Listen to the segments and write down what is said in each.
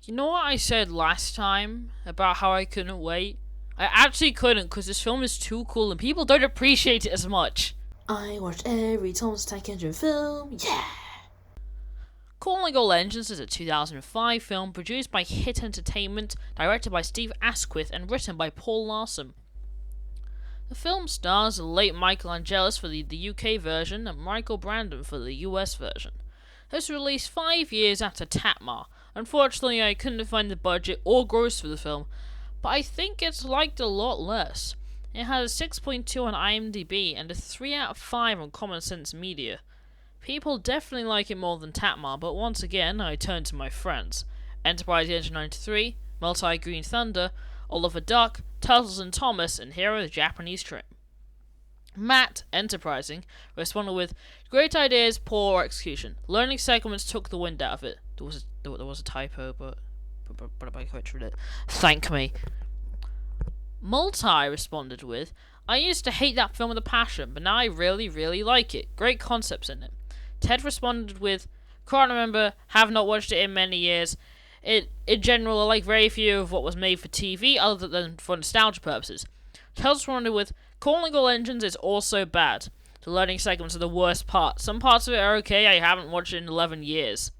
You know what I said last time about how I couldn't wait? I actually couldn't because this film is too cool and people don't appreciate it as much. I watched every Thomas Tank Engine film, yeah! Calling All Engines is a 2005 film produced by Hit Entertainment, directed by Steve Asquith, and written by Paul Larson. The film stars the late Michael Angelis for the UK version and Michael Brandon for the US version. It was released 5 years after Tatmar. Unfortunately, I couldn't find the budget or gross for the film, but I think it's liked a lot less. It has a 6.2 on IMDb and a 3 out of 5 on Common Sense Media. People definitely like it more than Tatmar, but once again, I turn to my friends. Enterprise Engine 93, Multi Green Thunder, Oliver Duck, Turtles and Thomas, and Hero the Japanese Trim. Matt, enterprising, responded with, "Great ideas, poor execution. Learning segments took the wind out of it." There was a typo, but I corrected it. Thank me. Multi responded with, "I used to hate that film with a passion, but now I really, really like it. Great concepts in it." Ted responded with, "Can't remember, have not watched it in many years. In general, I like very few of what was made for TV other than for nostalgia purposes." Ted responded with, "Calling All Engines is also bad. The learning segments are the worst part. Some parts of it are okay, I haven't watched it in 11 years.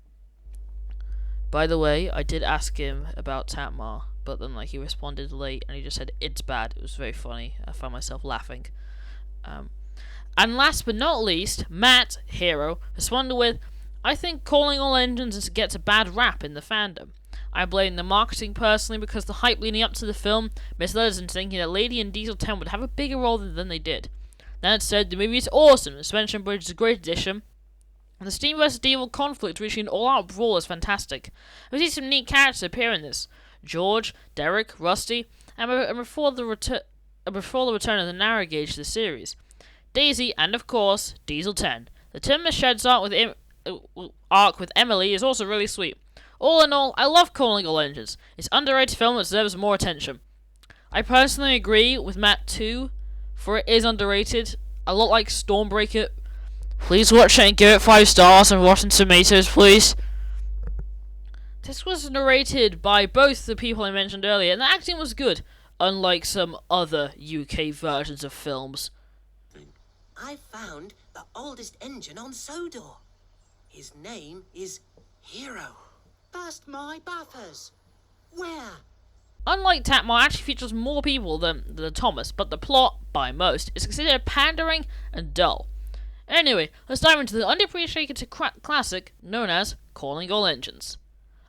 By the way, I did ask him about Tatmar, but then he responded late and he just said, "It's bad." It was very funny. I found myself laughing. And last but not least, Matt, Hero, responded with, "I think Calling All Engines gets a bad rap in the fandom. I blame the marketing personally because the hype leading up to the film misled us into thinking that Lady and Diesel 10 would have a bigger role than they did. That said, the movie is awesome, the Suspension Bridge is a great addition, and the Steam vs. Devil conflict reaching an all-out brawl is fantastic. We see some neat characters appear in this. George, Derek, Rusty, and before the return of the narrow gauge to the series, Daisy, and of course, Diesel 10. The Tim Sheds arc with Emily is also really sweet. All in all, I love Calling All Engines. It's an underrated film that deserves more attention. I personally agree with Matt too, for it is underrated, a lot like Stormbreaker. Please watch it and give it 5 stars on Rotten Tomatoes, please. This was narrated by both the people I mentioned earlier, and the acting was good, unlike some other UK versions of films. I found the oldest engine on Sodor. His name is Hero. Bust my buffers. Where? Unlike Tatmar, actually features more people than the Thomas, but the plot, by most, is considered pandering and dull. Anyway, let's dive into the underappreciated classic known as Calling All Engines.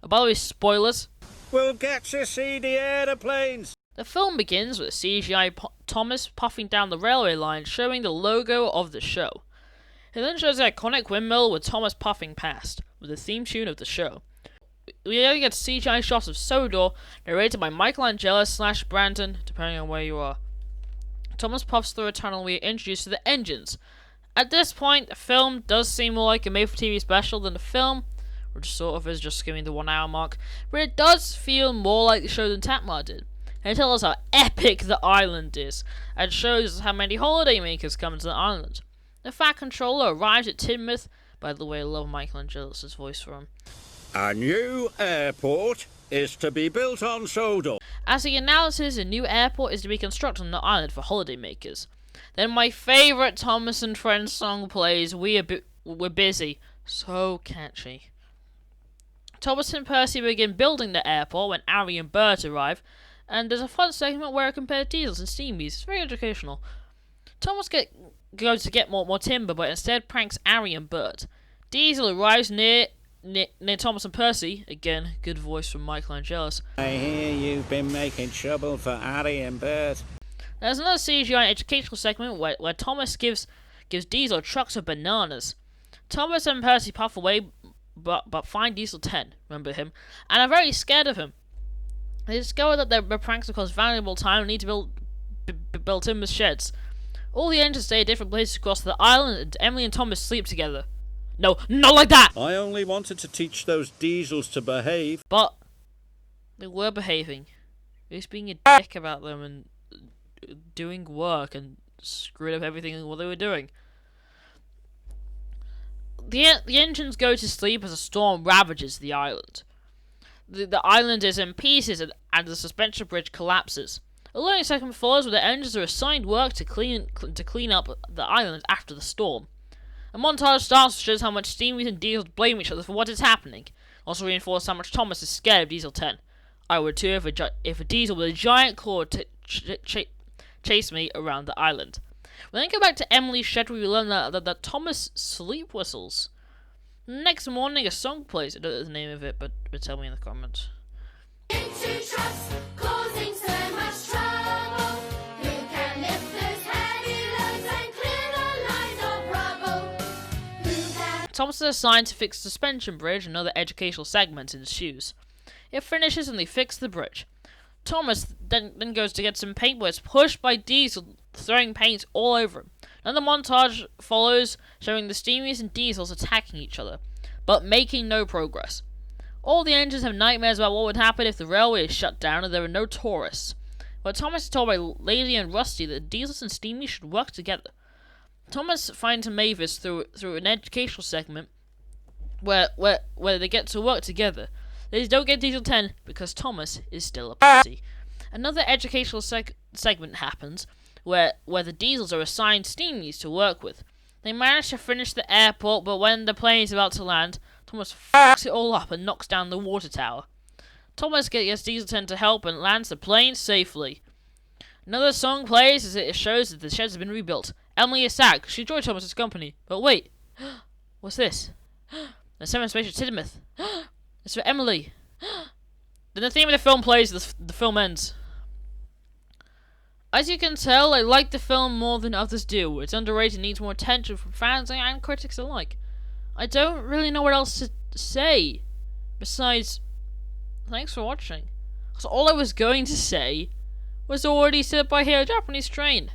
By the way, spoilers. We'll get to see the aeroplanes. The film begins with CGI Thomas puffing down the railway line, showing the logo of the show. It then shows the iconic windmill with Thomas puffing past, with the theme tune of the show. We then get CGI shots of Sodor, narrated by Michael Angelis / Brandon, depending on where you are. Thomas puffs through a tunnel and we are introduced to the engines. At this point, the film does seem more like a made-for-TV special than a film, which sort of is just skimming the 1 hour mark, but it does feel more like the show than Tatmar did. And it tells us how epic the island is, and shows us how many holidaymakers come to the island. The Fat Controller arrives at Teignmouth. By the way, I love Michael Angelis' voice for him. A new airport is to be built on Sodor. As he announces, a new airport is to be constructed on the island for holidaymakers. Then my favourite Thomas and Friends song plays, We're Busy. So catchy. Thomas and Percy begin building the airport when Ari and Bert arrive, and there's a fun segment where I compare diesels and steamies. It's very educational. Thomas goes to get more timber, but instead pranks Ari and Bert. Diesel arrives near Thomas and Percy. Again, good voice from Michael Angelis. I hear you've been making trouble for Ari and Bert. There's another CGI educational segment where Thomas gives Diesel trucks of bananas. Thomas and Percy puff away, but find Diesel 10, remember him, and are very scared of him. They discover that their pranks will cost valuable time and need to build timber sheds. All the engines stay at different places across the island, and Emily and Thomas sleep together. No, not like that! I only wanted to teach those diesels to behave. But they were behaving. He was being a dick about them and doing work and screwed up everything what they were doing. The engines go to sleep as a storm ravages the island. the island is in pieces and the suspension bridge collapses. A learning segment follows where the engines are assigned work to clean up the island after the storm. A montage starts which shows how much Steamies and Diesel blame each other for what is happening. Also reinforces how much Thomas is scared of Diesel 10. I would too if a Diesel with a giant claw chased me around the island. We then go back to Emily's shed where we learn that Thomas sleep whistles. Next morning a song plays. I don't know the name of it, but tell me in the comments. Into trust, causing so much trouble. Who can lift those heavy loads and clear the lines of rubble? Who can... Thomas is assigned to fix the suspension bridge and other educational segments ensues. It finishes and they fix the bridge. Thomas then goes to get some paint but is pushed by Diesel, throwing paint all over him. Another montage follows showing the Steamies and Diesels attacking each other, but making no progress. All the engines have nightmares about what would happen if the railway is shut down and there are no tourists. But Thomas is told by Lady and Rusty that Diesels and Steamies should work together. Thomas finds Mavis through an educational segment where they get to work together. They don't get Diesel 10 because Thomas is still a pussy. Another educational segment happens where the Diesels are assigned Steamies to work with. They manage to finish the airport, but when the plane is about to land, Thomas fucks it all up and knocks down the water tower. Thomas gets Diesel 10 to help and lands the plane safely. Another song plays as it shows that the sheds have been rebuilt. Emily is sad because she enjoyed Thomas's company. But wait, what's this? The 7th Space Tidymouth. It's for Emily. Then the theme of the film plays, the film ends. As you can tell, I like the film more than others do. It's underrated and needs more attention from fans and critics alike. I don't really know what else to say. Besides, thanks for watching. Because all I was going to say was already said by here, Japanese train.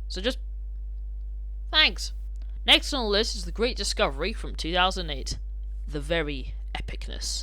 So just, thanks. Next on the list is The Great Discovery from 2008. The Very Epicness.